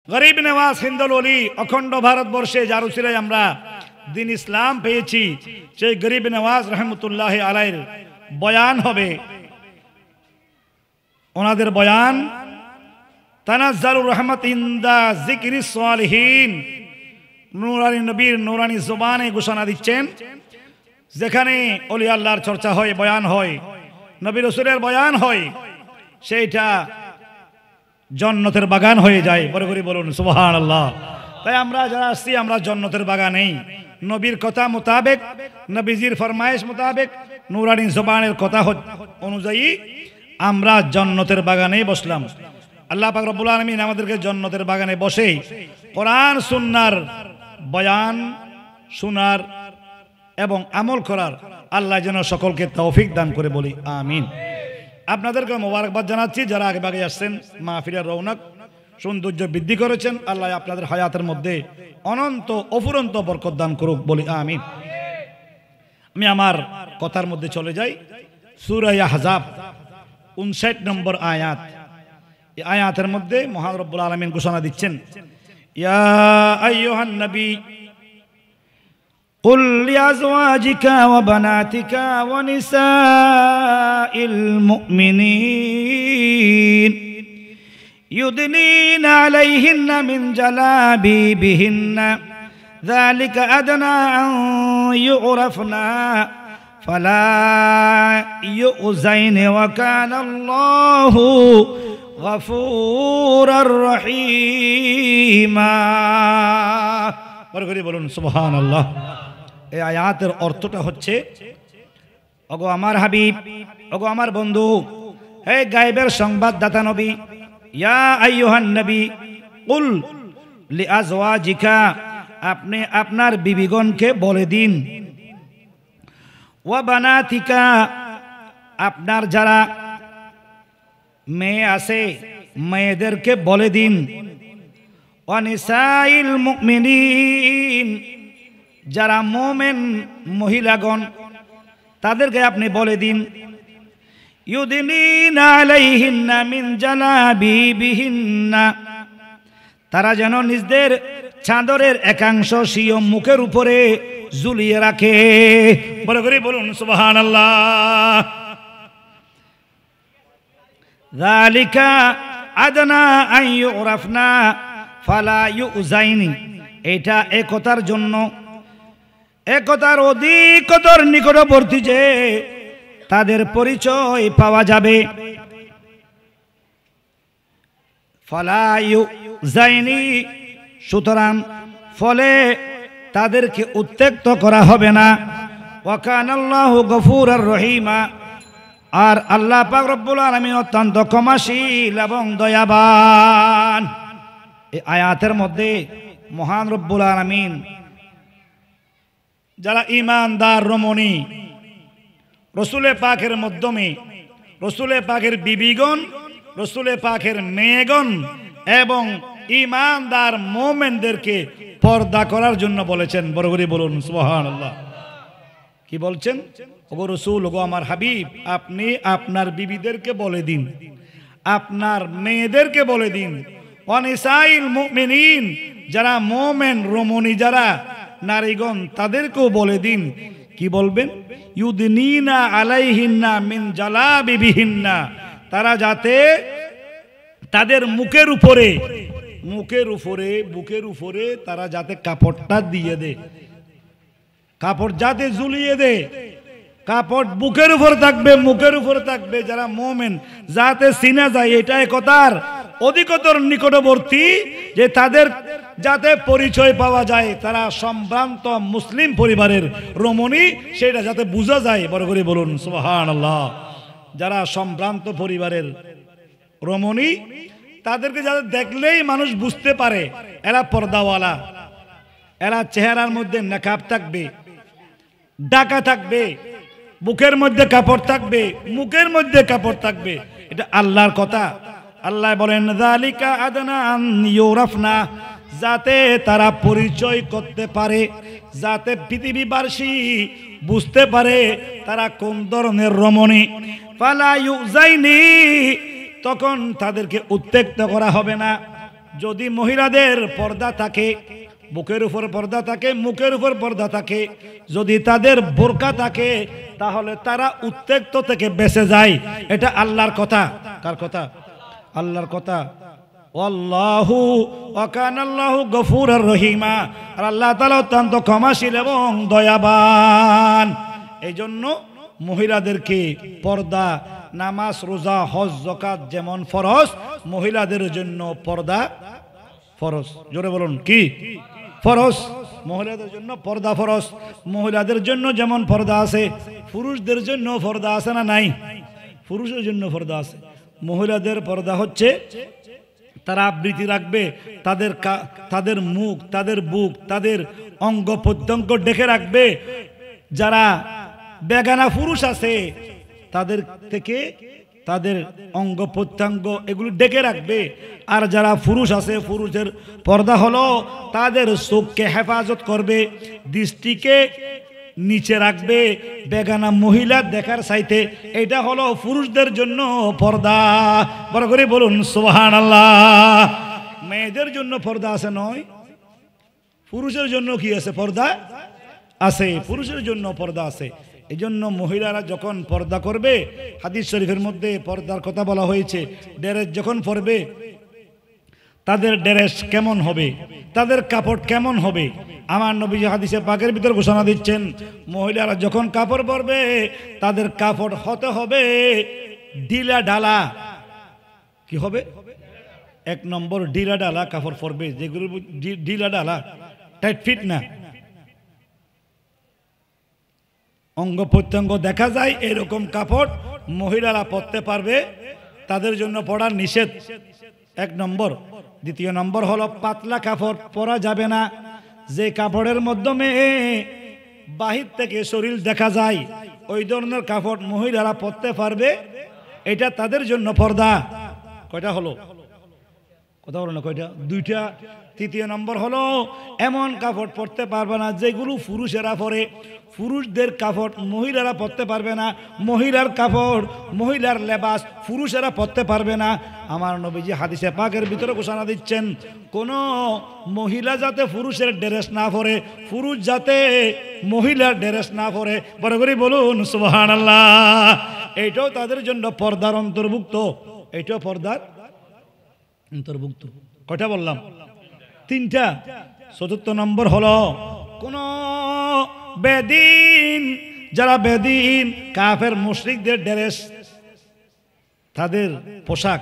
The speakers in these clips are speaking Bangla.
গরিব নওয়াজ হিন্দুল ওলি অখণ্ড ভারতবর্ষে যার উসিলায় আমরা দিন ইসলাম পেয়েছি, সেই গরিব নওয়াজ রহমতুল্লাহ আলাইহির বয়ান হবে। ওনাদের বয়ান তানাজ্জালুর রহমত ইনদা যিকরিস সালিহিন, নূরানী নবীর নূরানী জবানে ঘোষণা দিচ্ছেন, যেখানে ওলি আল্লাহর চর্চা হয়, বয়ান হয়, নবী রাসূলের বয়ান হয়, সেইটা জান্নাতের বাগান হয়ে যায়। বড় করে বলুন সুবহানাল্লাহ। তাই আমরা যারা আসছি আমরা জান্নাতের বাগানেই, নবীর কথা মোতাবেক, নবীজির ফরমায়েশ মোতাবেক, নূরানী জবানের কথা অনুযায়ী আমরা জান্নাতের বাগানেই বসলাম। আল্লাহ পাক রব্বুল আলামিন আমাদেরকে জান্নাতের বাগানে বসে কোরআন সুন্নাহর বয়ান শোনার এবং আমল করার আল্লাহ যেন সকলকে তৌফিক দান করে, বলি আমিন। আপনাদেরকে মোবারকবাদ জানাচ্ছি যারা আগে ভাগে আসছেন, মাহফিলের রৌনক সৌন্দর্য বৃদ্ধি করেছেন। আল্লাহ আপনাদের হায়াতের মধ্যে অনন্ত অফুরন্ত বরকত দান করুক, বলি আমিন। আমি আমার কথার মধ্যে চলে যাই। সূরা আহজাব 59 নম্বর আয়াত। এই আয়াতের মধ্যে মহান রব্বুল আলামিন ঘোষণা দিচ্ছেন, ইয়া আইয়ুহান নবী قل لأزواجك وبناتك ونساء المؤمنين يدنين عليهن من جلابيبهن ذلك أدنى أن يعرفنا فلا يؤذين وكان الله غفورا رحيما। বলুন সুবহানাল্লাহ। এই আয়াতের অর্থটা হচ্ছে, ওগো আমার হাবিব, ওগো আমার বন্ধু, হে গায়েবের সংবাদদাতা নবী, ইয়া আইয়ুহান নবী কুল লিআজওয়াজিকা, আপনি আপনার বিবিগণকে বলে দিন, ওয়া বানাতিকা, আপনার যারা মেয়ে আছে মেয়েদেরকে বলে দিন, ওয়া নিসাইল মুমিনিন, যারা মুমিন মহিলাগণ তাদেরকে আপনি বলে দিন, ইউদিনিনা আলাইহিন্না মিন জালাবিবিহিন্না, তারা যেন নিজেদের চাদরের একাংশ স্বীয় মুখের উপরে ঝুলিয়ে রাখে। বড় করে বলুন সুবহানাল্লাহ। যালিকা আদনা আন ইউরাফনা ফালা ইউজাইনি, এটা একতার জন্য, একতার অধিকতর নিকটবর্তী যে তাদের পরিচয় পাওয়া যাবে। ফালা ইউজাইনি, সুতরাং ফলে তাদেরকে উত্ত্যক্ত করা হবে না। ওয়া কানাল্লাহু গফুরার রহিমা, আর আল্লাহ পাক রব্বুল আলামিন অত্যন্ত ক্ষমাশীল এবং দয়াবান। এই আয়াতের মধ্যে মহান রব্বুল আলামিন যারা ঈমানদার রমণী, রসুলে পাকের মাধ্যমে রসুলে পাকের বিবিগণ, রসুলে পাকের মেয়েগণ এবং ঈমানদার মুমিনদেরকে পর্দা করার জন্য বলেছেন। বড় করে বলুন সুবহানাল্লাহ। কি বলছেন? ওগো রসুল, ওগো আমার হাবিব, আপনি আপনার বিবিদেরকে বলে দিন, আপনার মেয়েদেরকে বলে দিন, ওয়ানিসাইল মুমিনিন, যারা মুমিন রমণী যারা নারীগণ তাদেরকেও বলে দিন। কি বলবেন? ইউদিনিনা আলাইহিন্না মিন জালাবিবিহিন্না, তারা যাতে তাদের মুখের উপরে বুকের উপরে তারা যাতে কাপড়টা দিয়ে দে, কাপড় যাতে ঝুলিয়ে দে, কাপড় বুকের উপর থাকবে, মুখের উপর থাকবে, যারা মুমিন যাতে চিনা যায় এটা একতার অধিকতর নিকটবর্তী, যে তাদের যাতে পরিচয় পাওয়া যায় তারা সম্ভ্রান্ত মুসলিম পরিবারের রমণী, সেটা যাতে বোঝা যায়। বড় করে বলুন সুবহানাল্লাহ। যারা সম্ভ্রান্ত পরিবারের রমণী তাদেরকে যাতে দেখলেই মানুষ বুঝতে পারে এরা পর্দাওয়ালা, এরা চেহারার মধ্যে নেকাব থাকবে, ঢাকা থাকবে, বুকের মধ্যে কাপড় থাকবে, মুখের মধ্যে কাপড় থাকবে, এটা আল্লাহর কথা। আল্লাহ বলেন যালিকা আদনা আন ইউরাফনা, যাতে তারা পরিচয় করতে পারে, যাতে পৃথিবীবাসী বুঝতে পারে তারা কোন ধরনের রমণী। ফালা ইউজাইনি, তখন তাদেরকে উত্ত্যক্ত করা হবে না। যদি মহিলাদের পর্দা থাকে, বুকের উপর পর্দা থাকে, মুখের উপর পর্দা থাকে, যদি তাদের বোরকা থাকে, তাহলে তারা উত্ত্যক্ত থেকে বেঁচে যায়। এটা আল্লাহর কথা। কার কথা? আল্লাহর কথা। আল্লাহু ওয়া কানা আল্লাহু গফুরুর রহিমা, আর আল্লাহ তাআলা অত্যন্ত ক্ষমাশীল এবং দয়াবান। এইজন্য মহিলাদেরকে পর্দা, নামাজ, রোজা, হজ, যাকাত যেমন ফরজ, মহিলাদের জন্য পর্দা ফরজ। জোরে বলুন, কি ফরজ? মহিলাদের জন্য পর্দা ফরজ। মহিলাদের জন্য যেমন পর্দা আছে, পুরুষদের জন্য পর্দা আছে না নাই? পুরুষের জন্য পর্দা আছে। মহিলাদের পর্দা হচ্ছে তারা আবৃত্তি রাখবে, তাদের মুখ, তাদের বুক, তাদের অঙ্গ প্রত্যঙ্গ ঢেকে রাখবে। যারা বেগানা পুরুষ আছে তাদের থেকে তাদের অঙ্গ প্রত্যঙ্গ এগুলো ঢেকে রাখবে। আর যারা পুরুষ আছে, পুরুষের পর্দা হলো তাদের চোখকে হেফাজত করবে, দৃষ্টিকে নিচে রাখবে বেগানা মহিলা দেখার চাইতে। এটা হলো পুরুষদের জন্য পর্দা। বড় করে বলুন সুবহানাল্লাহ। মেয়েদের জন্য পর্দা আছে নয়, পুরুষের জন্য কি আছে? পর্দা আছে, পুরুষের জন্য পর্দা আছে। এই জন্য মহিলারা যখন পর্দা করবে, হাদিস শরীফের মধ্যে পর্দার কথা বলা হয়েছে। ড্রেস যখন পরবে, তাদের ড্রেস কেমন হবে, তাদের কাপড় কেমন হবে? আমার নবী হাদিসে পাকের ভিতর ঘোষণা দিচ্ছেন, মহিলারা যখন কাপড় পরবে, তাদের কাপড় হতে হবে ঢিলা ঢালা। কি হবে? এক নম্বর ঢিলা ঢালা কাপড় পরবে, যেগুলো ঢিলা ঢালা, টাইট ফিট না, অঙ্গ প্রত্যঙ্গ দেখা যায় এরকম কাপড় মহিলারা পরতে পারবে, তাদের জন্য পরা নিষেধ। এক নম্বর। দ্বিতীয় নম্বর হলো পাতলা কাপড় পরা যাবে না, যে কাপড়ের মাধ্যমে বাহির থেকে শরীর দেখা যায়, ওই ধরনের কাপড় মহিলারা পরতে পারবে, এটা তাদের জন্য পর্দা। কয়টা হলো? কথা বলো না, কয়টা? দুইটা। তৃতীয় নম্বর হলো এমন কাপড় পরতে পারবে না যেগুলো পুরুষেরা পরে, পুরুষদের কাপড় মহিলারা পরতে পারবে না, মহিলার কাপড়, মহিলার লেবাস পুরুষেরা পরতে পারবে না। আমার নবীজি হাদিসে পাকের ভিতরে ঘোষণা দিচ্ছেন, কোন মহিলা যাতে পুরুষের ড্রেস না পরে, পুরুষ যাতে মহিলার ড্রেস না পরে। বড় করে বলুন সুবহানাল্লাহ। এইটাও তাদের জন্য পর্দার অন্তর্ভুক্ত, এইটাও পর্দার অন্তর্ভুক্ত। কয়টা বললাম? তিনটা। চতুর্থ নম্বর হলো কোন বেদিন, যারা বেদিন কাফের মুশরিকদের ড্রেস, তাদের পোশাক,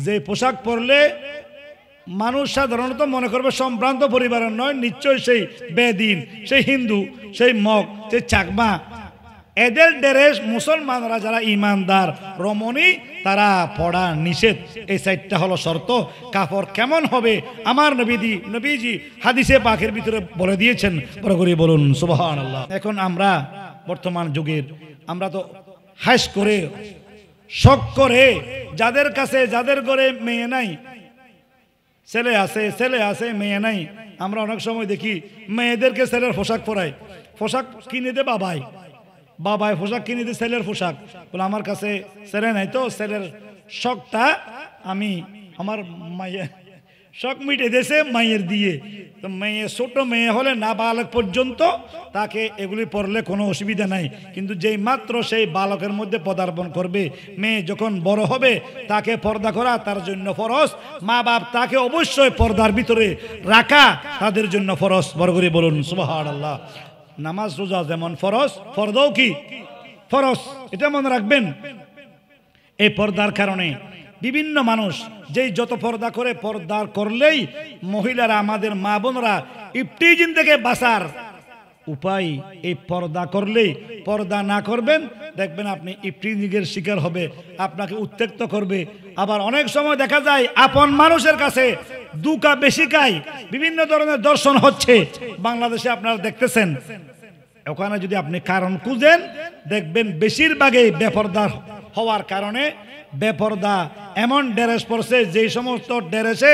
যে পোশাক পরলে মানুষ সাধারণত মনে করবে সম্ভ্রান্ত পরিবারের নয়, নিশ্চয়ই সেই বেদিন, সেই হিন্দু, সেই মগ, সেই চাকমা। এদের ড্রেস মুসলমানরা যারা ইমানদার রমণী, তারা পড়া নিষেধ। এই সাইডটা হলো শর্ত। কাপড় কেমন হবে আমার নবীজি হাদিসে পাকের ভিতরে বলে দিয়েছেন। বড় করে বলুন সুবহানাল্লাহ। এখন আমরা বর্তমান যুগের, আমরা তো হাস করে শখ করে, যাদের কাছে, যাদের ঘরে মেয়ে নাই, ছেলে আছে মেয়ে নাই, আমরা অনেক সময় দেখি মেয়েদেরকে ছেলের পোশাক পরায়। পোশাক কিনে দে বাবাই, পোশাক কিনে দিয়ে ছেলের পোশাক বলে, আমার কাছে ছেলে নাই তো ছেলের শখটা আমি, আমার মায়ের শখ মিটে দিয়েছে মায়ের দিয়ে। তো মেয়ে, ছোট মেয়ে হলে না বালক পর্যন্ত তাকে এগুলি পরলে কোনো অসুবিধা নাই, কিন্তু যেই মাত্র সেই বালকের মধ্যে পদার্পণ করবে, মেয়ে যখন বড় হবে, তাকে পর্দা করা তার জন্য ফরজ। মা বাপ তাকে অবশ্যই পর্দার ভিতরে রাখা তাদের জন্য ফরজ। বড় করে বলুন সুবহানাল্লাহ। নামাজ রোজা যেমন ফরজ, পর্দাও কি ফরজ, এটা মনে রাখবেন। এই পর্দার কারণে বিভিন্ন মানুষ যেই যত পর্দা করে, পর্দা করলেই মহিলারা, আমাদের মা বোনরা ইফটিজিন থেকে বাঁচার উপায় এই পর্দা করলেই। পর্দা না করবেন, দেখবেন আপনি ইফটিজিংয়ের শিকার হবে, আপনাকে উত্ত্যক্ত করবে। আবার অনেক সময় দেখা যায় আপন মানুষের কাছে দুকা বেশি খায়, বিভিন্ন ধরনের দর্শন হচ্ছে বাংলাদেশে, আপনারা দেখতেছেন। ওখানে যদি আপনি কারণ খুঁজেন, দেখবেন বেশিরভাগই বেপর্দা হওয়ার কারণে। বেপর্দা এমন ড্রেস পরছে, যেই সমস্ত ড্রেসে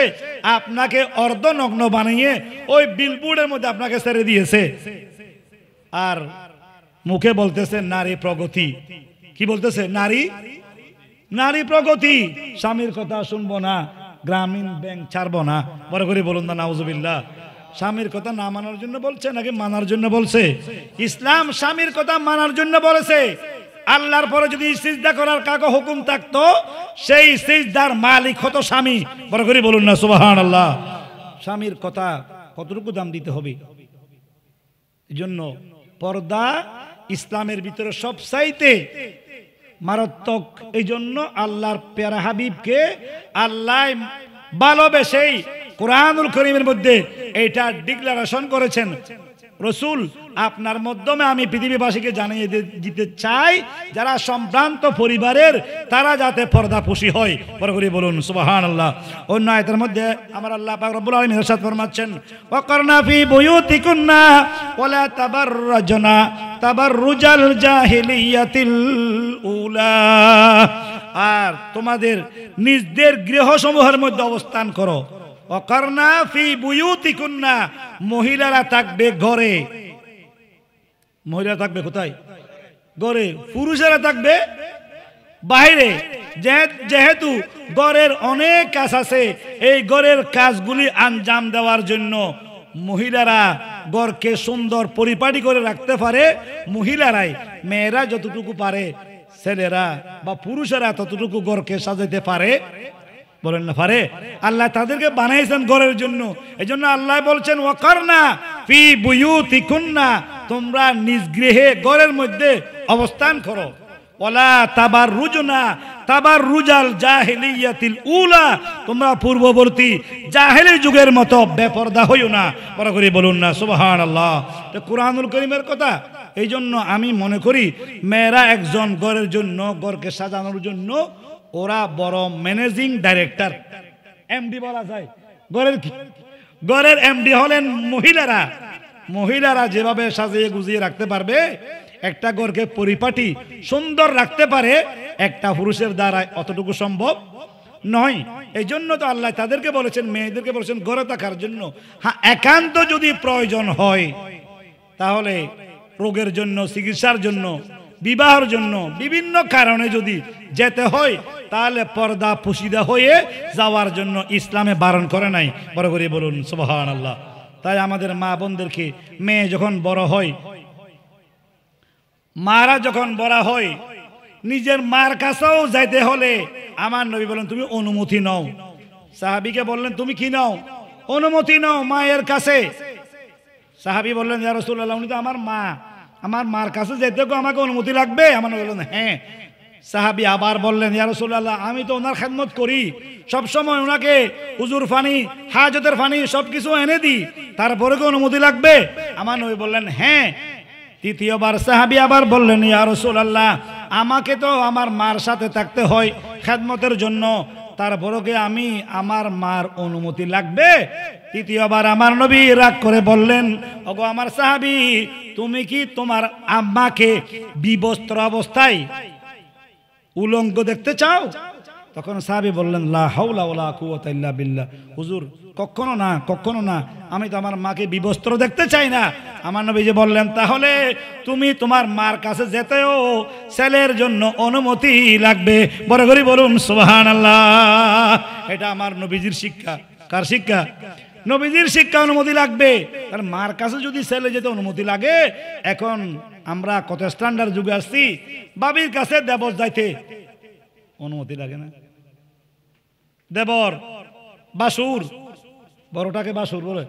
আপনাকে অর্ধনগ্ন বানিয়ে ওই বিলবোর্ডের মধ্যে আপনাকে ছেড়ে দিয়েছে, আর মুখে বলতেছে নারী প্রগতি। কি বলতেছে? নারী প্রগতি। স্বামীর কথা শুনবো না, গ্রামীণ ব্যাংক ছাড়বো না, বড় করে বলুন না নাউজুবিল্লাহ। স্বামীর কথা না মানার জন্য বলছে নাকি মানার জন্য বলছে? ইসলাম স্বামীর কথা মানার জন্য বলেছে। আল্লাহর পরে যদি সিজদা করার কাগজ হুকুম থাকতো, সেই সিজদার মালিক হতো স্বামী। বড় করে বলুন না সুবহানাল্লাহ। স্বামীর কথা কতটুকু দাম দিতে হবে। এজন্য পর্দা ইসলামের ভিতরে সবচাইতে মারাত্মক। এই জন্য আল্লাহর প্যারা হাবিবকে আল্লাহ ভালোবেসেই কোরআনুল কারীমের মধ্যে এটা ডিক্লারেশন করেছেন, রসুল আপনার মাধ্যমে আমি পৃথিবীবাসীকে জানিয়ে দিতে চাই, যারা সম্ভ্রান্ত পরিবারের তারা যাতে পর্দাপোশী হয়। বড় করে বলুন সুবহানাল্লাহ। অন্য আয়াতের মধ্যে আমার আল্লাহ পাক রব্বুল আলামিন ইরশাদ ফরমাচ্ছেন, ওয়াকারনা ফি বুয়ুতিকুন্না ওয়ালা তাবাররাজনা তাবাররুজাল জাহিলিয়াতিল উলা। আর তোমাদের নিজদের গৃহসমূহের মধ্যে অবস্থান করো। ওয়াকারনা ফি বুয়ুতিকুন্না, মহিলারা থাকবে ঘরে। মহিলারা থাকবে কোথায়? ঘরে। পুরুষেরা থাকবে বাইরে। যেহেতু ঘরের অনেক কাজ আছে, এই ঘরের কাজগুলি আঞ্জাম দেওয়ার জন্য মহিলারা ঘরকে সুন্দর পরিপাটি করে রাখতে পারে। মহিলারাই, মেয়েরা যতটুকু পারে, ছেলেরা বা পুরুষেরা ততটুকু ঘরকে সাজাতে পারে। বলেন না পারে? আল্লাহ তাদেরকে বানাইছেন ঘরের জন্য। এই জন্য আল্লাহ বলছেন, ওয়াকারনা ফি বুয়ুতিকুন্না, তোমরা নিজ গৃহে ঘরের মধ্যে অবস্থান করো। ওয়ালা তাবাররুজনা তাবাররুজাল জাহিলিয়াতিল উলা, তোমরা পূর্ববর্তী জাহেলি যুগের মতো বেপরদা হইও না। বড় করে বলুন না সুবহানাল্লাহ। এটা কুরআনুল কারীমের কথা। এই জন্য আমি মনে করি মেয়েরা একজন ঘরের জন্য, ঘরকে সাজানোর জন্য ওরা বড় ম্যানেজিং ডাইরেক্টর, এমডি বলা যায়। ঘরের এমডি হলেন মহিলারা। মহিলারা যেভাবে সাজিয়ে গুজিয়ে রাখতে পারবে, একটা ঘরকে পরিপাটি সুন্দর রাখতে পারে, একটা পুরুষের দ্বারা অতটুকু সম্ভব নয়। এই জন্য তো আল্লাহ তাদেরকে বলেছেন, মেয়েদেরকে বলেছেন ঘরে থাকার জন্য। হ্যাঁ, একান্ত যদি প্রয়োজন হয়, তাহলে রোগের জন্য, চিকিৎসার জন্য, বিবাহের জন্য, বিভিন্ন কারণে যদি যেতে হয়, তাহলে পর্দা পুশিদা হয়ে যাওয়ার জন্য ইসলামে বারণ করে নাই। বড় করে বলুন সুবহানাল্লাহ। তাই আমাদের মা বোনদেরকে, মেয়ে যখন বড় হয়, মারা যখন বড় হয়, নিজের মার কাছেও যাইতে হলে আমার নবী বলেন তুমি অনুমতি নাও। সাহাবীকে বললেন তুমি কি নাও? অনুমতি নাও মায়ের কাছে। সাহাবী বললেন, ইয়া রাসূলুল্লাহ, উনি তো আমার মা, আমার মার কাছে যেতে আমাকে অনুমতি লাগবে? আমার নবী বললেন হ্যাঁ। সাহাবী আবার বললেন, ইয়া রাসূলুল্লাহ, আমি তো ওনার খেদমত করি, সবসময় ওনাকে উজুর পানি, হাজতের পানি সবকিছু এনে দিই, তারপরে কি অনুমতি লাগবে? আমার নবী বললেন হ্যাঁ। তৃতীয়বার সাহাবী আবার বললেন, ইয়া রাসূলুল্লাহ, আমাকে তো আমার মার সাথে থাকতে হয় খেদমতের জন্য, তারপরে কি আমি আমার মার অনুমতি লাগবে? তৃতীয়বার আমার নবী রাগ করে বললেন, ওগো আমার সাহাবী, তুমি কি তোমার আম্মাকে বিবস্ত্র অবস্থায় উলঙ্গ দেখতে চাও? তখন সাহাবী বললেন, লা হাওলা ওয়ালা কুওয়াতা ইল্লা বিল্লাহ, হুজুর কখনো না, কখনো না, আমি তো আমার মাকে বিবস্ত্র দেখতে চাই না। আমার নবী যে বললেন, তাহলে তুমি তোমার মার কাছে যেতেও ছেলের জন্য অনুমতি লাগবে। বড় করে বলুন সুবহানাল্লাহ। এটা আমার নবীজির শিক্ষা। কার শিক্ষা? নবীজির শিক্ষা। অনুমতি লাগবে। কারণ মার কাছে যদি ছেলে যেতে অনুমতি লাগে, এখন আমরা কত স্ট্যান্ডার্ড যুগে আসছি, বাবির কাছে দেবর যাইতে অনুমতি লাগে না? দেবর, বাসুর, বড়টাকে বাসুর বলে,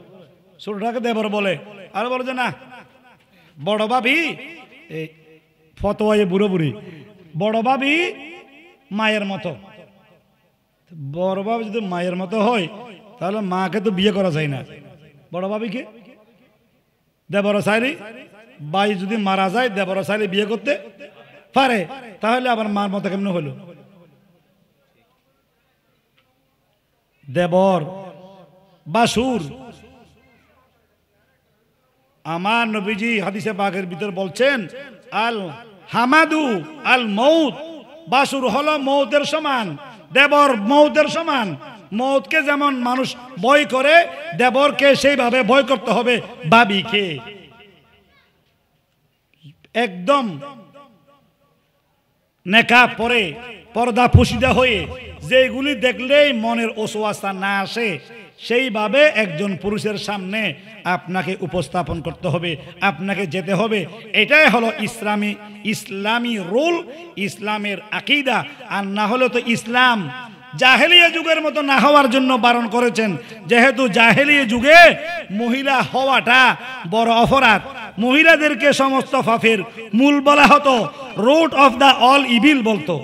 ছোটটাকে দেবর বলে। আর বলে যে না, বড় ভাবি, এই ফতোয়া বুড়ো বুড়ি, বড় ভাবি মায়ের মতো। বড় ভাবি যদি মায়ের মতো হয়, তাহলে মাকে তো বিয়ে করা যায় না। বড় ভাবিকে দেবর চাইলে, ভাই যদি মারা যায়, দেবর চাইলে বিয়ে করতে পারে, তাহলে আবার মার মতো কেমন হলো? দেবর, বাসুর। আমার নবীজি হাদিসে পাকের ভিতর বলছেন, আল হামাদু আল মউত, বাসুর হলো মউতের সমান, দেবর মউতের সমান। মউতকে যেমন মানুষ ভয় করে, দেবরকে সেইভাবে ভয় করতে হবে ভাবিকে। একদম নেকাব পরে পর্দা পুশিদা হয়ে যেগুলি দেখলেই মনের ওসওয়াসা না আসে সেইভাবে একজন পুরুষের সামনে আপনাকে উপস্থাপন করতে হবে, আপনাকে যেতে হবে। এটাই হলো ইসলামী রুল, ইসলামের আকীদা। আর না হলে তো ইসলাম জাহেলিয়া যুগের মতো না হওয়ার জন্য বারণ করেছেন। যেহেতু জাহেলিয়া যুগে মহিলা হওয়াটা বড় অপরাধ, মহিলাদেরকে সমস্ত পাপের মূল বলা হতো, root of the all evil বলতো,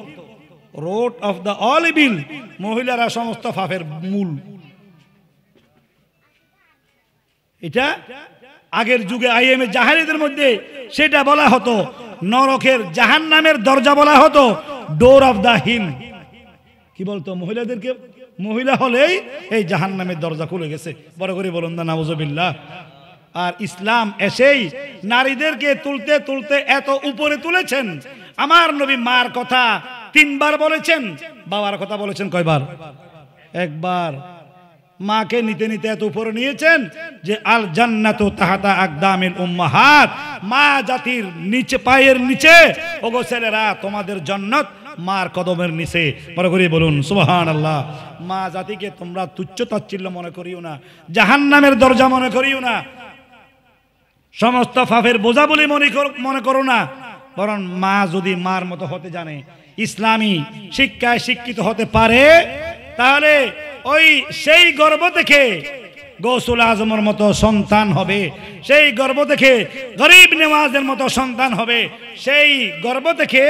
root of the all evil, মহিলারা সমস্ত পাপের মূল। এটা আগের যুগে আইএমএ জাহেলিদের মধ্যে সেটা বলা হতো, নরকের জাহান্নামের দরজা বলা হতো ডোর অফ দ্য হিল। কি বলতো মহিলাদেরকে? মহিলা হলেই এই জাহান্নামের দরজা খুলে গেছে। বড় করে বলুন না নাউজুবিল্লাহ। আর ইসলাম এসেই নারীদেরকে তুলতে তুলতে এত উপরে তুলেছেন। আমার নবী মার কথা 3 বার বলেছেন, বাবার কথা বলেছেন কয়বার? একবার। মাকে নিতে নিতে এত উপরে নিয়েছেন যে আল জান্নাতু তাহাতা আকদামিল উম্মাহাত, মা জাতির নিচে, পায়ের নিচে। ওগো ছেলেরা, তোমাদের জান্নাত মার কদমের নিচে। বড় করে বলুন সুবহানাল্লাহ। মা জাতিকে তোমরা তুচ্ছ তাচ্ছিল্য মনে করিও না, জাহান্নামের দরজা মনে করিও না, সমস্ত পাপের বোঝা বলে মনে করো না। বরং মা যদি মার মতো হতে জানে, ইসলামী শিক্ষায় শিক্ষিত হতে পারে, তাহলে ওই সেই গর্ভ থেকে গৌসুল আজমের মতো সন্তান হবে, সেই গর্ভ থেকে গরিব নেওয়াজের মতো সন্তান হবে, সেই গর্ভ থেকে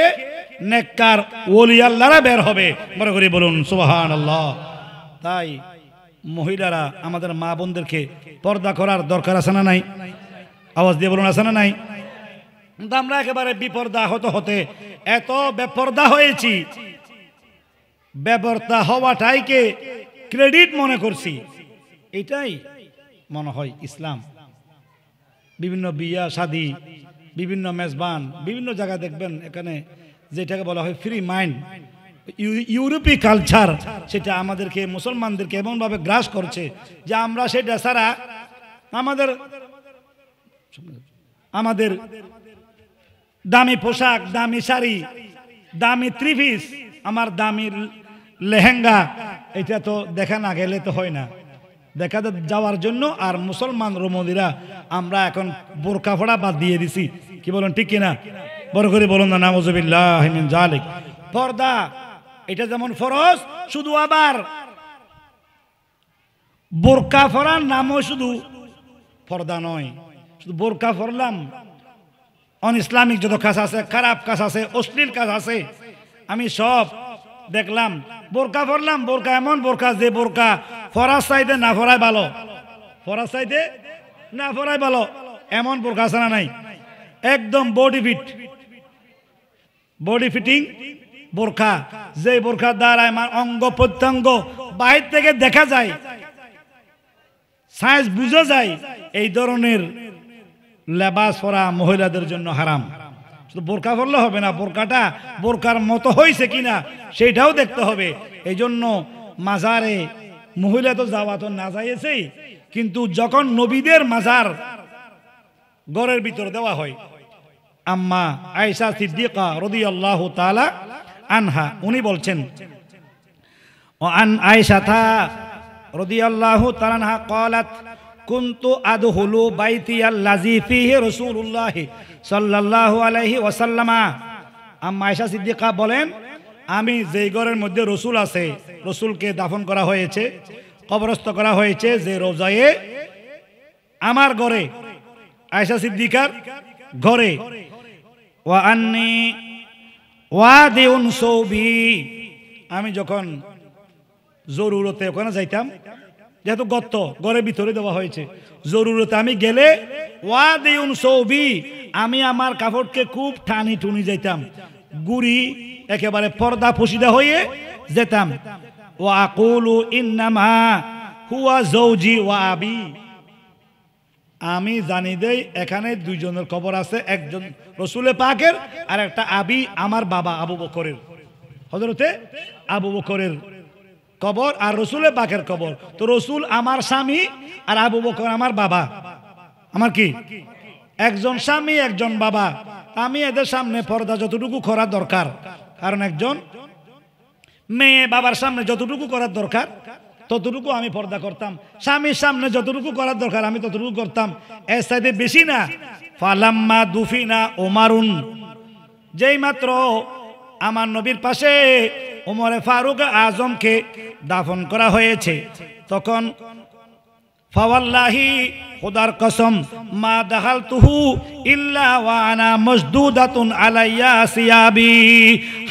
নেককার ওলি আল্লাহরা বের হবে। বড় করে বলুন সুবহানাল্লাহ। তাই মহিলারা, আমাদের মা বোনদেরকে পর্দা করার দরকার আছে না নাই? আওয়াজ দিয়ে বলুন, আছে না নাই? কিন্তু আমরা একেবারে বিপর্দা হতে হতে এত বেপর্দা হয়েছি, বেপর্দা হওয়াটাইকে ক্রেডিট মনে করছি। এটাই মনে হয় ইসলাম। বিভিন্ন বিয়া শাদী, বিভিন্ন মেজবান, বিভিন্ন জায়গায় দেখবেন এখানে যেটাকে বলা হয় ফ্রি মাইন্ড, ইউরোপীয় কালচার, সেটা আমাদেরকে মুসলমানদেরকে এমনভাবে গ্রাস করছে যে আমরা সেটা ছাড়া আমাদের দামি পোশাক, দামি শাড়ি, দামি ত্রিপিস, আমার দামি লেহেঙ্গা, এটা তো দেখা না গেলে তো হয় না, দেখা যাওয়ার জন্য। আর মুসলমান রমণীরা আমরা এখন বোরকা পড়া বাদ দিয়ে দিছি। কি বলেন, ঠিক কিনা? বড় করে বলুন না নাউজুবিল্লাহি মিন যালিক। পর্দা এটা যেমন ফরজ, শুধু আবার বোরকা পরার নামও শুধু পর্দা নয়। শুধু বোরকা পরলাম, অন ইসলামিক যত কাজ আছে, খারাপ কাজ আছে, অশ্লীল কাজ আছে, আমি সব দেখলাম। বোরকা পরলাম, বোরকা এমন বোরকা যে বোরকা ফরাজ চাইতে না ফরাই ভালো, ফরাজ চাইতে না ফরাই ভালো, এমন বোরকা আছে না নাই? একদম বডি ফিটিং বোরকা, যে বোরকার দ্বারা আমার অঙ্গ প্রত্যঙ্গ বাহির থেকে দেখা যায়, সাইজ বুঝা যায়, এই ধরনের লেবাস পরা মহিলাদের জন্য হারাম। শুধু বোরকা পরলে হবে না, বোরকাটা বোরকার মতো হয়েছে কিনা সেইটাও দেখতে হবে। এই জন্য মাজারে মহিলা তো যাওয়া তো না যাইছেই, কিন্তু যখন নবীদের মাজার ঘরের ভিতর দেওয়া হয়, আম্মা আয়েশা সিদ্দিকা রাদিয়াল্লাহু তাআলা আনহা উনি বলছেন, ও আন আয়েশাতা রাদিয়াল্লাহু তাআলা আনহা ক্বালাত কুনতু আদখুলু বাইতি আল্লাযী ফীহি রাসূলুল্লাহ সাল্লাল্লাহু আলাইহি ওয়াসাল্লাম। আম্মা আয়েশা সিদ্দিকা বলেন, আমি যেই ঘরের মধ্যে রসুল আছে, রসুলকে দাফন করা হয়েছে, কবরস্থ করা হয়েছে, যে রোজায়ে, আমার ঘরে, আয়েশা সিদ্দিকার ঘরে, ওয়া আন্নী ওয়াদিউন সৌবি, আমি যখন জরুরতে ওখানে যাইতাম, যেহেতু গর্ত ঘরের ভিতরে দেওয়া হয়েছে, জরুরতে আমি গেলে ওয়াদিউন সৌবি, আমি আমার কাপড়কে খুব টানি টুনি যাইতাম, গুড়ি একেবারে পর্দা পুশিদা হয়ে যেতাম। ওয়া আকুলু ইন্নামা হুয়া জৌজি ওয়া আবি, আমি জানি দেই এখানে দুইজনের কবর আছে, একজন রসুলে পাকের আর একটা আবি আমার বাবা আবু বকরের, হযরতে আবু বকরের কবর আর রসুলে পাকের কবর। তো রসুল আমার স্বামী আর আবু বকর আমার বাবা, আমার কি একজন স্বামী একজন বাবা। আমি এদের সামনে পর্দা যতটুকু করা দরকার কারণ একজন মেয়ে বাবার সামনে যতটুকু করার দরকার ততটুকু আমি পর্দা করতাম, স্বামীর সামনে যতটুকু করার দরকার আমি ততটুকু করতাম, এর চাইতে বেশি না। ফালাম্মা দুফিনা ওমারুন, যেই মাত্র আমার নবীর পাশে ওমরে ফারুক আজমকে দাফন করা হয়েছে, তখন ফাওয়াল্লাহি, খোদার কসম, মা দাখালতুহু ইল্লা ওয়া আনা মসদুদাতুন আলাইয়া সিয়াবি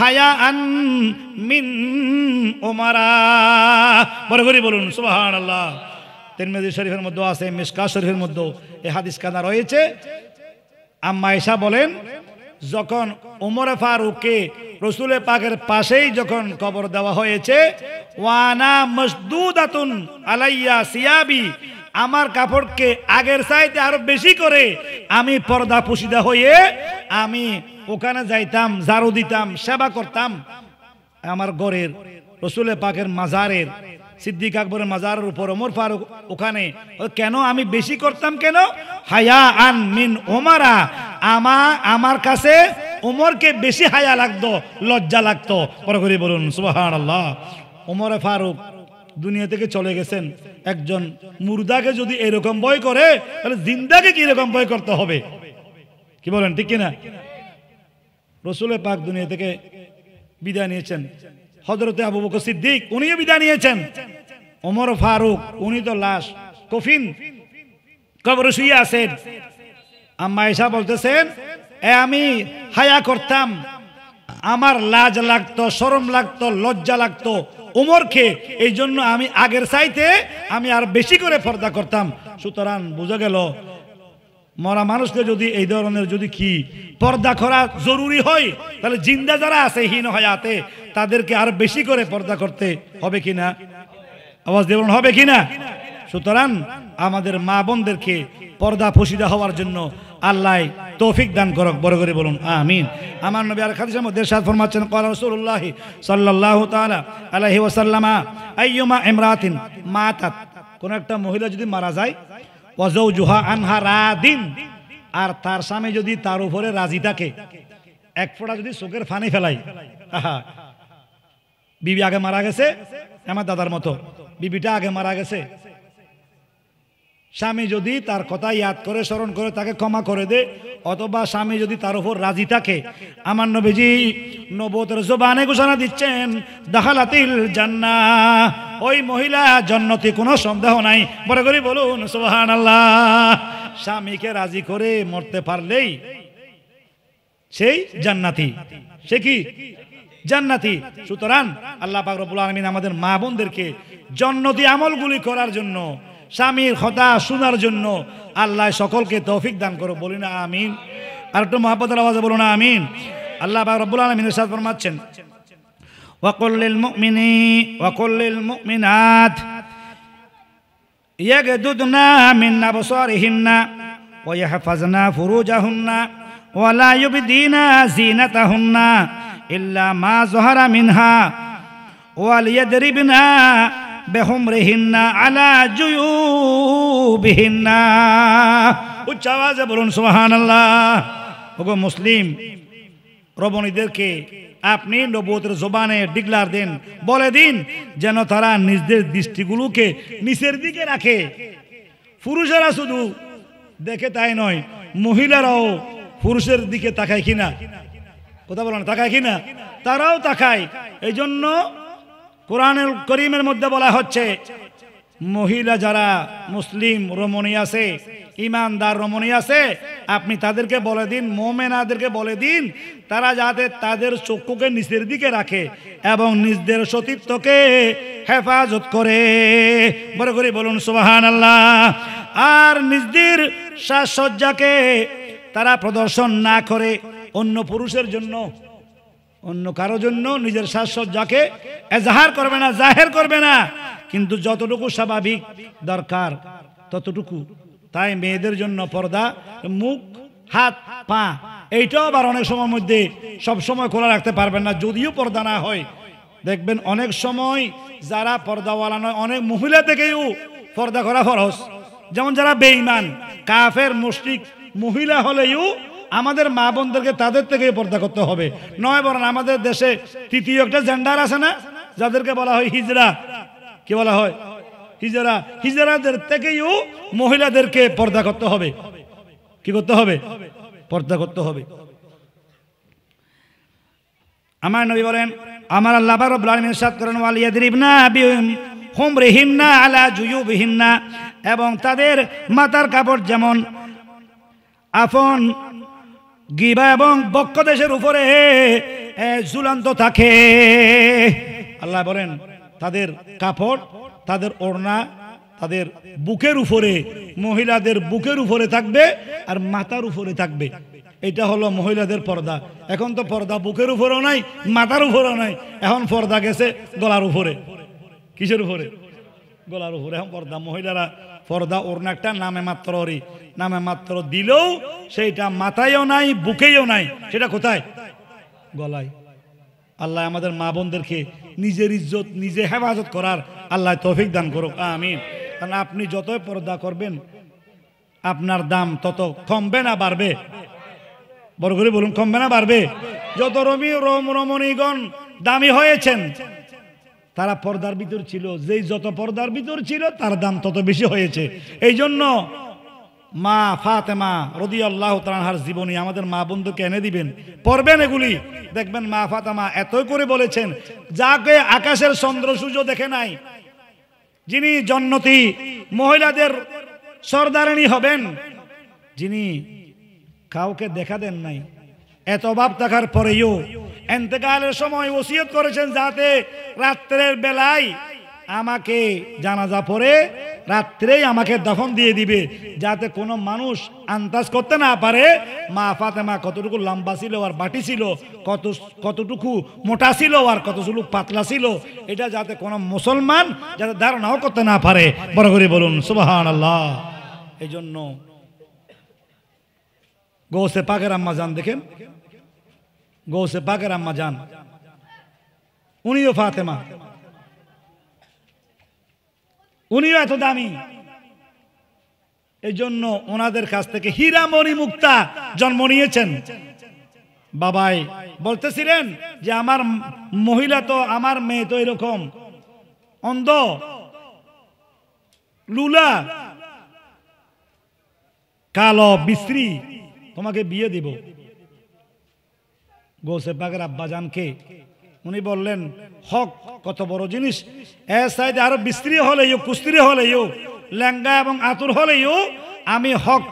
হায়াআন মিন ওমারা। বড় করে বলুন সুবহানাল্লাহ। তিরমিজি শরীফের মধ্যে আছে, মিশকাত শরীফের মধ্যে এই হাদিস কানা রয়েছে। আম্মা আয়েশা বলেন, যখন ওমরে ফারুককে রাসূল পাকের পাশেই যখন কবর দেওয়া হয়েছে, ওয়ানা মসদুদাতুন আলাইয়া সিয়াবি, আমার কাপড়কে আগের চাইতে আরো বেশি করে আমি পর্দা পুশিদা হয়ে আমি ওখানে যাইতাম, ঝাড়ু দিতাম, সেবা করতাম। আমার ঘরের রাসূল পাকের মাজারের, সিদ্দিক আকবরের মাজারের উপর ওমর ফারুক ওখানে, কেন আমি বেশি করতাম কেন? হায়া আন মিন ওমারা, আমার কাছে ওমরকে বেশি হায়া লাগতো, লজ্জা লাগতো। পরে করে বলুন সুবহানাল্লাহ। ওমরে ফারুক দুনিয়া থেকে চলে গেছেন, একজন মুর্দাকে যদি এরকম ভয় করে তাহলে জিন্দাকে কি রকম ভয় করতে হবে? কি বলেন, ঠিক কিনা? রাসূল পাক দুনিয়া থেকে বিদায় নিয়েছেন, হযরতে আবু বকর সিদ্দিক উনিও বিদায় নিয়েছেন, ওমর ফারুক উনি তো লাশ, কফিন, কবরে শুয়ে আছেন। আম্মা আয়েশা বলতেছেন, আমি হায়া করতাম, আমার লাজ লাগতো, শরম লাগতো, লজ্জা লাগতো ওমরকে, এই জন্য আমি আগের চাইতে আমি আর বেশি করে পর্দা করতাম। সুতরাং বোঝা গেল মরা মানুষকে যদি এই ধরনের যদি কি পর্দা করা জরুরি হয়, তাহলে জিন্দা যারা আছে হীন হায়াতে তাদেরকে আর বেশি করে পর্দা করতে হবে কিনা? আওয়াজ দেবেন, হবে কিনা? সুতরাং আমাদের মা বোনদেরকে পর্দা পুশিদা হওয়ার জন্য আল্লাহ তৌফিক দান করুক। বড় করে বলুন আমিন। আমার নবী আর হাদিসের মধ্যে ইরশাদ ফরমাচ্ছেন, ক্বালা রাসূলুল্লাহ সাল্লাল্লাহু তাআলা আলাইহি ওয়াসাল্লাম, আইয়ুমা ইমরাতিন মাতাত, কোন একটা মহিলা যদি মারা যায়, ওয়া যাওজুহা আনহা রাদিন, আর তার স্বামী যদি তার উপরে রাজি থাকে, এক ফোঁটা যদি চোখের পানি ফেলাই, আহা, বিবি আগে মারা গেছে, আমার দাদার মতো বিবিটা আগে মারা গেছে, স্বামী যদি তার কথা ইয়াদ করে স্মরণ করে তাকে ক্ষমা করে দে, অথবা স্বামী যদি তার উপর রাজি থাকে, আমার নবীজি নবুয়তের জবানে ঘোষণা দিচ্ছেন, দাখালাতিল জান্নাহ, ওই মহিলা জান্নাতি, কোনো সন্দেহ নাই। বড় করে বলুন সুবহানাল্লাহ। স্বামীকে রাজি করে মরতে পারলেই সেই জান্নাতি, সে কি জান্নাতি। সুতরাং আল্লাহ পাক রব্বুল আলামিন আমাদের মা বোনদেরকে জান্নাতি আমলগুলি করার জন্য, স্বামীর কথা শোনার জন্য আল্লাহ সকলকে তৌফিক দান করুক। বলি না আমিন। আর একটু মহব্বতের আওয়াজে বলুন আমিন। আল্লাহ পাক রব্বুল আলামিন ইরশাদ ফরমাচ্ছেন, ওয়াকুল লিল মুমিনি ওয়াকুল লিল মুমিনাত ইয়াগদুদনা মিন আবসারিহিন্না ওয়া ইয়াহফাজনা ফুরুজাহুন্না ওয়া লা ইউবদিনা জিনাতাহুন্না ইল্লা মা যাহারা মিনহা ওয়া লিয়াদরিবনা বেহুমরিহিন্না আলা জুয়ুবিহিন্না। উচ্চ আওয়াজে বলুন সুবহানাল্লাহ। ওগো মুসলিম রমণীদেরকে আপনি নবুয়তের জবানে ডিক্লার দেন, বলে দিন যেন তারা নিজেদের দৃষ্টিগুলোকে নিচের দিকে রাখে। পুরুষেরা শুধু দেখে তাই নয়, মহিলারাও পুরুষের দিকে তাকায় কিনা, কথা বলেন, তাকায় কিনা? তারাও তাকায়। এই জন্য কোরআনুল কারীমের মধ্যে বলা হচ্ছে, মহিলা যারা মুসলিম রমণী আছে, ইমানদার রমণী আছে, আপনি তাদেরকে বলে দিন, মুমিনাদেরকে বলে দিন, তারা যাতে তাদের চক্ষুকে নিচের দিকে রাখে এবং নিজেদের সতীত্বকে হেফাজত করে। বড় করে বলুন সুবহানাল্লাহ। আর নিজেদের সাজসজ্জাকে তারা প্রদর্শন না করে অন্য পুরুষের জন্য, অন্য কারো জন্য নিজের সাজসজ্জাকে এজাহার করবে না, জাহের করবে না, কিন্তু যতটুকু স্বাভাবিক দরকার ততটুকু। তাই মেয়েদের জন্য পর্দা, মুখ, হাত, পা, এইটাও আবার অনেক সময়ের মধ্যে সব সময় খোলা রাখতে পারবেন না, যদিও পর্দা না হয়। দেখবেন অনেক সময় যারা পর্দাওয়ালা নয়, অনেক মহিলা থেকেও পর্দা করা ফরজ। যেমন যারা বেঈমান, কাফের, মুশরিক মহিলা হলেও আমাদের মা বোনদেরকে তাদের থেকে পর্দা করতে হবে, নয় বরং আমাদের দেশে তৃতীয় একটা জেন্ডার আছে না, যাদেরকে বলা হয় হিজড়া, কি বলা হয় হিজড়া, হিজড়াদের থেকেও মহিলাদেরকে পর্দা করতে হবে। কি করতে হবে? পর্দা করতে হবে। আমার নবী বলেন, আমার আল্লাহ রাব্বুল আলামিন ইরশাদ করেন, ওয়ালিয়াদরিবনা বিহুমরিহিন্না আলা জুয়ুবিহিন্না, এবং তাদের মাথার কাপড় যেমন আপন গিবা এবং বক্ষ দেশের উপরে ঝুলন্ত থাকে। আল্লাহ বলেন তাদের কাপড়, তাদের ওড়না তাদের বুকের উপরে, মহিলাদের বুকের উপরে থাকবে আর মাথার উপরে থাকবে। এটা হলো মহিলাদের পর্দা। এখন তো পর্দা বুকের উপরেও নাই, মাথার উপরেও নাই, এখন পর্দা গেছে গলার উপরে। কিসের উপরে? গলার উপরে এখন পর্দা। মহিলারা পর্দা ওড়না একটা নামে মাত্র, নামে মাত্র দিলেও সেইটা মাথায়ও নাই, বুকেও নাই, সেটা কোথায়? গলায়। আল্লাহ আমাদের মা বোনদেরকে নিজের ইজ্জত নিজে হেফাজত করার আল্লাহ তৌফিক দান করুক, আমিন। কারণ আপনি যতই পর্দা করবেন আপনার দাম তত কমবে না বাড়বে? বড় করে বলুন, কমবে না বাড়বে? যত রমণীগণ দামি হয়েছেন তারা পর্দার ভিতর ছিল, যেই যত পর্দার ভিতর ছিল তার দাম তত বেশি হয়েছে। এই জন্য মা ফাতেমা রাদিয়াল্লাহু তাআলা আনহার জীবনী আমাদের মা বন্ধুকে এনে দিবেন, পড়বেন এগুলি, দেখবেন মা ফাতেমা এতই করে বলেছেন, যাকে আকাশের চন্দ্র সূর্য দেখে নাই, যিনি জান্নাতি মহিলাদের সরদারিনী হবেন, যিনি কাউকে দেখা দেন নাই, এত অভাব থাকার পরেও ইন্তেকালের সময় ওসিয়ত করেছেন যাতে রাত্রের বেলায় আমাকে জানাজা পড়ে রাত্রেই আমাকে দফন দিয়ে দিবে, যাতে কোনো মানুষ আন্দাজ করতে না পারে মা ফাতেমা কতটুকু লম্বা ছিল আর বাটি ছিল, কতটুকু মোটা ছিল আর কতটুকু পাতলা ছিল, এটা যাতে কোনো মুসলমান যাতে ধারণাও করতে না পারে। বড় করে বলুন সুবহানাল্লাহ। এই জন্য গৌসে পাকের আম্মা জান, দেখেন গৌসে পাকের আম্মা জান, উনিও ফাতেমা, উনিও এত দামি। এই জন্য ওনাদের কাছ থেকে হীরামণি মুক্তা জন্ম নিয়েছেন। বাবাই বলতেছিলেন যে আমার মহিলা তো, আমার মেয়ে তো এরকম অন্ধ লুলা কালো বিশ্রী, তোমাকে বিয়ে দিব। গৌসে পাকের আব্বাজানকে উনি বললেন, হক কত বড় জিনিস, এর সাইডে আরো বিস্ত্রী হলেও, কুস্ত্রী হলেও, লেঙ্গা এবং আতুর হলেও আমি হক,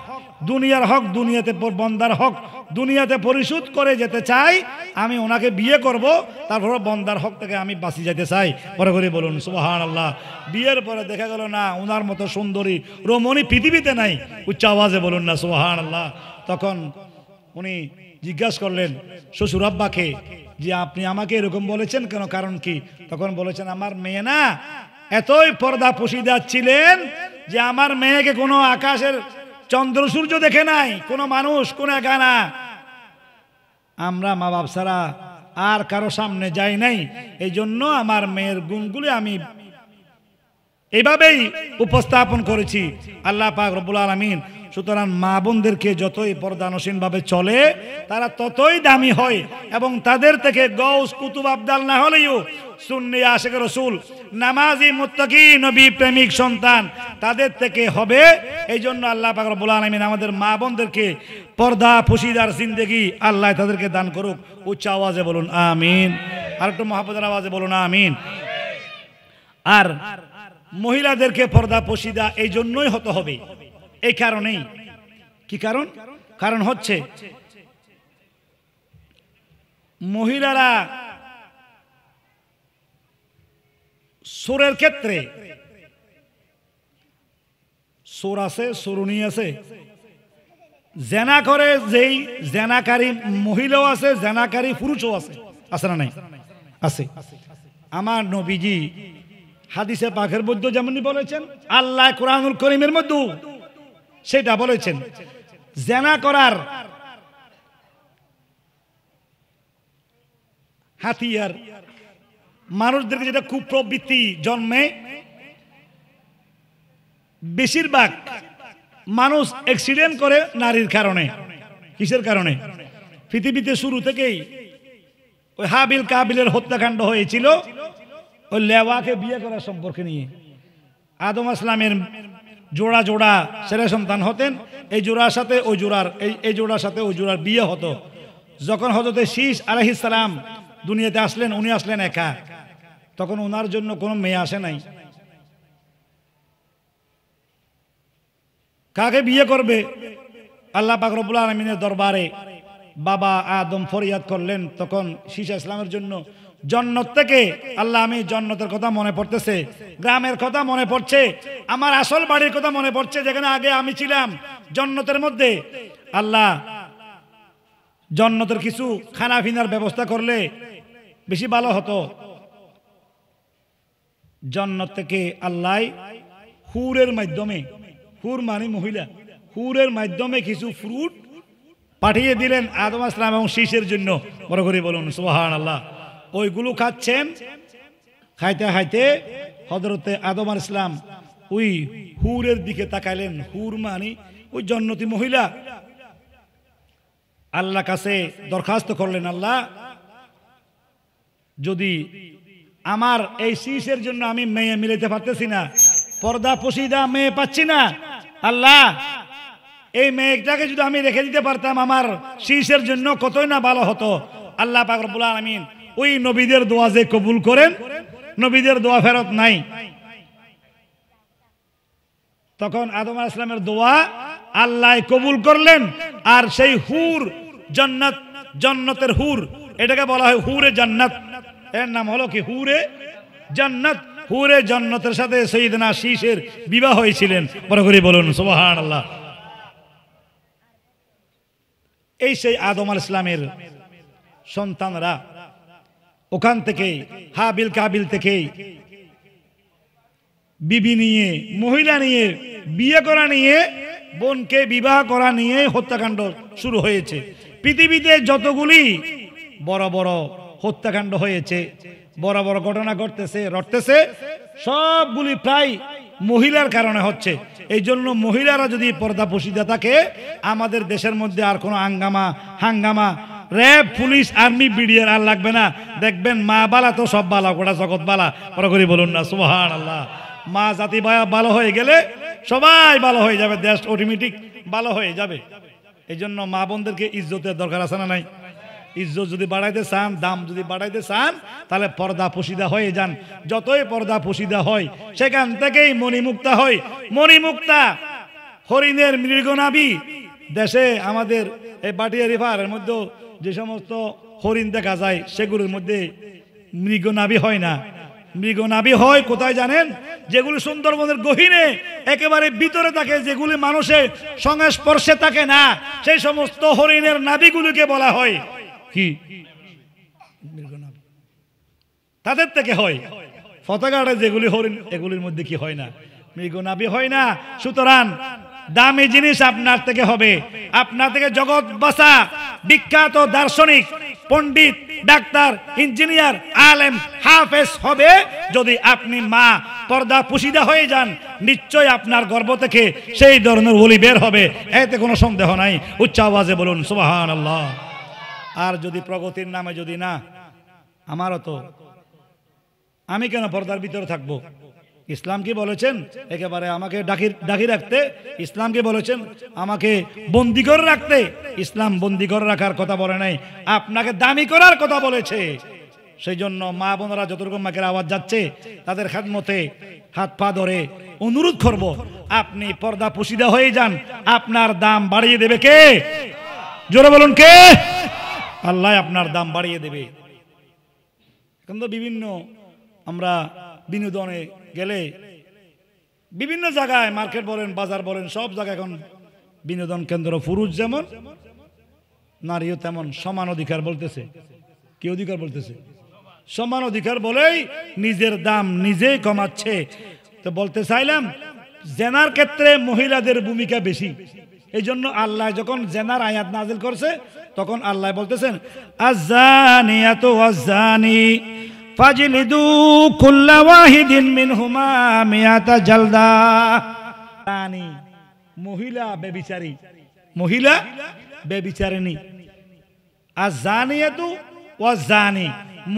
দুনিয়ার হক, দুনিয়াতে বন্দার হক দুনিয়াতে পরিশোধ করে যেতে চাই। আমি ওনাকে বিয়ে করব, তারপর বন্দার হক থেকে আমি বাঁচি যেতে চাই। পরে করে বলুন সুবহানাল্লাহ। বিয়ের পরে দেখা গেল না ওনার মতো সুন্দরী রমণী পৃথিবীতে নাই, উচ্চ আওয়াজে বলুন না সুবহানাল্লাহ। তখন উনি জিজ্ঞাসা করলেন শ্বশুর আব্বাকে যে আপনি আমাকে এরকম বলেছেন কেন, কারণ কি? তখন বলেছেন, আমার মেয়ে না এতই পর্দা পুশিদা ছিলেন যে আমার মেয়েকে কোনো আকাশের চন্দ্র সূর্য দেখে নাই, কোনো মানুষ, কোনো গানা, আমরা মা বাপ ছাড়া আর কারো সামনে যাই নাই। এই জন্য আমার মেয়ের গুণগুলি আমি এইভাবেই উপস্থাপন করেছি। আল্লাহ পাক রব্বুল আলামিন সুতরাং মা বোনদেরকে যতই পর্দানসীন ভাবে চলে তারা ততই দামি হয়, এবং তাদের থেকে গৌস কুতুব আবদাল না হলেও সুন্নি আশিক রাসূল নামাজি মুত্তাকি নবী প্রেমিক সন্তান তাদের থেকে হবে। এই জন্য আল্লাহ পাক রব্বুল আলামিন আমাদের মা বোনদেরকে পর্দা পুশিদার জিন্দেগি আল্লাহ তাদেরকে দান করুক। উচ্চ আওয়াজে বলুন আমিন, আর একটু মহব্বতের আওয়াজে বলুন আমিন। আর মহিলাদেরকে পর্দা পুশিদা এই জন্যই হতে হবে, এই কারণেই। কি কারণ? কারণ হচ্ছে মহিলারা সুরের ক্ষেত্রে, সুর আছে, সুরুনি আছে, জেনা করে যেই জেনাকারী মহিলাও আছে, জেনাকারী পুরুষও আছে, আছে না নাই? আছে। আমার নবীজি হাদিসে পাকের মধ্যে যেমনি বলেছেন, আল্লাহ কোরআনুল কারীমের মধ্যে সেটা বলেছেন, জেনা করার হাতিয়ার মানুষদেরকে যেটা খুব প্রবৃত্তি জন্মে, বেশিরভাগ মানুষ অ্যাক্সিডেন্ট করে নারীর কারণে। কিসের কারণে? পৃথিবীতে শুরু থেকেই ওই হাবিল কাবিলের হত্যাকাণ্ড হয়েছিল ওই লেওয়াকে বিয়ে করার সম্পর্কে নিয়ে। আদম আসলামের জোড়া জোড়া ছেলে সন্তান হতেন, এই জোড়ার সাথে ওই জোড়ার এই জোড়ার সাথে ওই জোড়ার বিয়ে হতো। যখন হযরত শীস আলাইহিস সালাম দুনিয়াতে আসলেন, উনি আসলেন একা, তখন ওনার জন্য কোনো মেয়ে আসে নাই। কাকে বিয়ে করবে? আল্লাহ পাক রব্বুল আলামিনের দরবারে বাবা আদম ফরিয়াদ করলেন। তখন শীস ইসলামের জন্য জান্নাত থেকে, আল্লাহ আমি জান্নাতের কথা মনে পড়তেছে, গ্রামের কথা মনে পড়ছে, আমার আসল বাড়ির কথা মনে পড়ছে যেখানে আগে আমি ছিলাম জান্নাতের মধ্যে। আল্লাহ জান্নাতের কিছু খানা পিনার ব্যবস্থা করলে বেশি ভালো হতো। জান্নাত থেকে আল্লাহ হুরের মাধ্যমে, হুর মানে মহিলা, হুরের মাধ্যমে কিছু ফ্রুট পাঠিয়ে দিলেন আদম আসলাম এবং শীষের জন্য। বড় করে বলুন সুবহানাল্লাহ। ওইগুলো খাচ্ছেন, খাইতে খাইতে হযরতে আদম আলাইহিস সালাম ওই হুরের দিকে তাকাইলেন। হুর মানে ওই জান্নাতি মহিলা। আল্লাহ কাছে দরখাস্ত করলেন, আল্লাহ যদি আমার এই শীষের জন্য আমি মেয়ে মিলাইতে পারতেছি না, পর্দা পশিদা মেয়ে পাচ্ছি না, আল্লাহ এই মেয়েটাকে যদি আমি রেখে দিতে পারতাম আমার শীষের জন্য কতই না ভালো হতো। আল্লাহ পাক রব্বুল আলামিন ওই নবীদের দোয়া যে কবুল করেন, নবীদের দোয়া ফেরত নাই। তখন আদম আলাইহিস সালামের দোয়া আল্লাহ কবুল করলেন। আর সেই হুর জান্নাত, জান্নাতের হুর, এটাকে বলা হয় হুরে জান্নাত। এর নাম হলো কি? হুরে জান্নাত। হুরে জান্নাতের সাথে সাইয়েদনা শীষের বিবাহ হয়েছিলেন। বড় করে বলুন সুবহানাল্লাহ। এই সেই আদম আলাইহিস সালামের সন্তানরা ওখান থেকে হাবিল কাবিল থেকে বিবি নিয়ে, মহিলা নিয়ে, বিয়ে করা নিয়ে, বোনকে বিবাহ করা নিয়ে হত্যাকাণ্ড শুরু হয়েছে। পৃথিবীতে যতগুলি বড় বড় হত্যাকাণ্ড হয়েছে, বড় বড় ঘটনা ঘটতেছে, সবগুলি প্রায় মহিলার কারণে হচ্ছে। এই জন্য মহিলারা যদি পর্দা পশিদা থাকে, আমাদের দেশের মধ্যে আর কোনো হাঙ্গামা র্যাব, পুলিশ, আর্মি, বিডিআর আর লাগবে না। দেখবেন মা বালা তো সব বালা, গোটা জগৎ বালা। পরে করি বলুন না সুবহানাল্লাহ। মা জাতি ভালো হয়ে গেলে সবাই ভালো হয়ে যাবে, দেশ অটোমেটিক ভালো হয়ে যাবে। এই জন্য মা বোনদেরকে ইজ্জতের দরকার আছে না নাই? ইজ্জত যদি বাড়াইতে চান, দাম যদি বাড়াইতে চান, তাহলে পর্দা পশিদা হয়ে যান। যতই পর্দা পশিদা হয় সেখান থেকেই মণিমুক্তা হয়। মণিমুক্তা হরিণের মৃগনাভি। দেশে আমাদের এই বাটিয়ারি পাহাড়ের মধ্যে যে সমস্ত হরিণ দেখা যায় সেগুলোর মধ্যে মৃগনাভি হয় না। মৃগনাভি হয় কোথায় জানেন? যেগুলি সুন্দরবনের গহীনে একেবারে ভিতরে থাকে, যেগুলি মানুষের সংস্পর্শে থাকে না, সেই সমস্ত হরিণের নাভিগুলিকে বলা হয় কি? মৃগনাভি। তাদের থেকে হয়। পতাকাটা যেগুলি হরিণ, এগুলির মধ্যে কি হয় না? মৃগনাভি হয় না। সুতরাং দামি জিনিস আপনার থেকে হবে। আপনার থেকে জগৎ বাসা বিখ্যাত দার্শনিক, পণ্ডিত, ডাক্তার, ইঞ্জিনিয়ার, আলেম, হাফেজ হবে যদি আপনি মা পর্দা পুশিদা হয়ে যান। নিশ্চয় আপনার গর্ভ থেকে সেই ধরনের ওলি বের হবে, এতে কোনো সন্দেহ নাই। উচ্চ আওয়াজে বলুন সুবহানাল্লাহ। আর যদি প্রগতির নামে যদি না, আমারও তো, আমি কেন পর্দার ভিতরে থাকবো? ইসলাম কি বলেছেন একেবারে আমাকে ডাকি রাখতে? ইসলাম কি বলেছেন আমাকে বন্দি করে রাখতে? ইসলাম বন্দি করে রাখার কথা বলে নাই, আপনাকে দামি করার কথা বলেছে। সেই জন্য মা বোনেরা যতটুকু মাকের আওয়াজ যাচ্ছে, তাদের খেদমতে হাত পা ধরে অনুরোধ করব, আপনি পর্দা পুশিদা হয়ে যান। আপনার দাম বাড়িয়ে দেবে কে? জোরে বলুন কে? আল্লাহ আপনার দাম বাড়িয়ে দেবে। এখন তো বিভিন্ন আমরা বিনোদনে গেলে বিভিন্ন জায়গায়, মার্কেট বলেন, বাজার বলেন, সব জায়গায় এখন বিনোদন কেন্দ্র। পুরুষ যেমন নারীও তেমন সমান অধিকার বলতেছে। কি অধিকার বলতেছে? সমান অধিকার বলেই নিজের দাম নিজেই কমাচ্ছে। তো বলতে চাইলাম, জেনার ক্ষেত্রে মহিলাদের ভূমিকা বেশি। এই জন্য আল্লাহ যখন জেনার আয়াত নাজিল করছে, তখন আল্লাহ বলতেছেন আয-যানিয়াতু ওয়াজ-যানি ফাজলিদু কুল্লা ওয়াহিদিন মিনহুমা মিয়াতা জালদা। মহিলা ব্যভিচারী, মহিলা ব্যভিচারিণী। আর জানিয়াতু ওয়া জানি,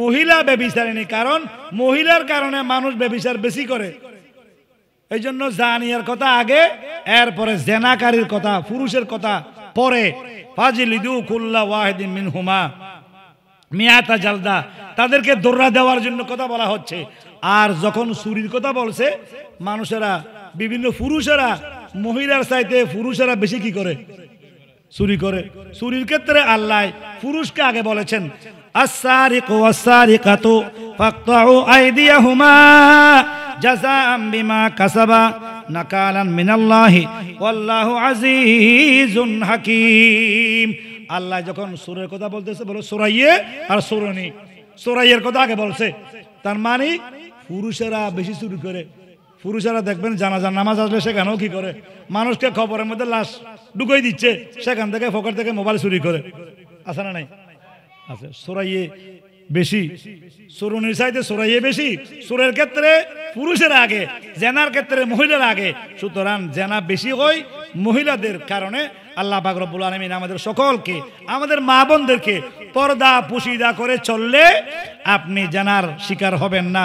মহিলা ব্যভিচারিণী, কারণ মহিলার কারণে মানুষ ব্যভিচার বেশি করে। এই জন্য জানিয়ার কথা আগে, এরপরে জেনাকারীর কথা, পুরুষের কথা পরে। ফাজিলিদু কুল্লা ওয়াহিদিন মিনহুমা মিয়াতা জালদা, তাদেরকে দৌড়া দেওয়ার জন্য কথা বলা হচ্ছে। আর যখন চুরির কথা বলছে, মানুষেরা বিভিন্ন পুরুষেরা মহিলার চাইতে পুরুষেরা বেশি কি করে? চুরি করে। চুরির ক্ষেত্রে আল্লাহ পুরুষকে আগে বলেছেন, আস-সারিকু ওয়াস-সারিকাতু ফাকতাউ আইদিয়াহুমা জাযাআম বিমা কাসাবা নাকালান মিনাল্লাহি ওয়াল্লাহু আজিজুন হাকীম। আল্লাহ যখন সূরের কথা বলতেছে, বলো সুরাইয়ে আর সুরনি, সুরাইয়ের কথা আগে বলছে। তার মানে পুরুষেরা বেশি চুরি করে। পুরুষেরা দেখবেন জানাজার নামাজ আসলে সেখানেও কি করে? মানুষকে খবরের মধ্যে লাশ ঢুকাই দিচ্ছে, সেখান থেকে পকেট থেকে মোবাইল চুরি করে। আছে না নাই? আছে। সুরাইয়ে বেশি, সুরনির চাইতে সুরাইয়ে বেশি। সুরের ক্ষেত্রে পুরুষের আগে, জেনার ক্ষেত্রে মহিলার আগে। সুতরাং জেনা বেশি হয় মহিলাদের কারণে। আল্লাহ পাক রব্বুল আলামিন আমাদের সকলকে, আমাদের মা বোনদেরকে পর্দা পুশিদা করে চললে আপনি জেনার শিকার হবেন না,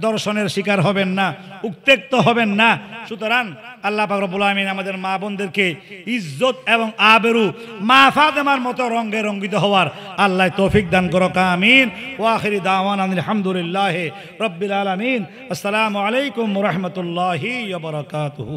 দর্শনের শিকার হবেন না, উত্তেক্ত হবেন না। সুতরাং আল্লাহ পাক রব্বুল আলামিন আমাদের মা বোনদেরকে ইজ্জত এবং আবেরু মা ফাতেমার মতো রঙে রঙ্গিত হওয়ার আল্লাহ তৌফিক দান করুক, আমিন। ওয়া আখিরি দাওয়ানা আলহামদুলিল্লাহি রাব্বিল আলামিন। আসসালামু আলাইকুম ওয়া রাহমাতুল্লাহি ওয়া বারাকাতুহু।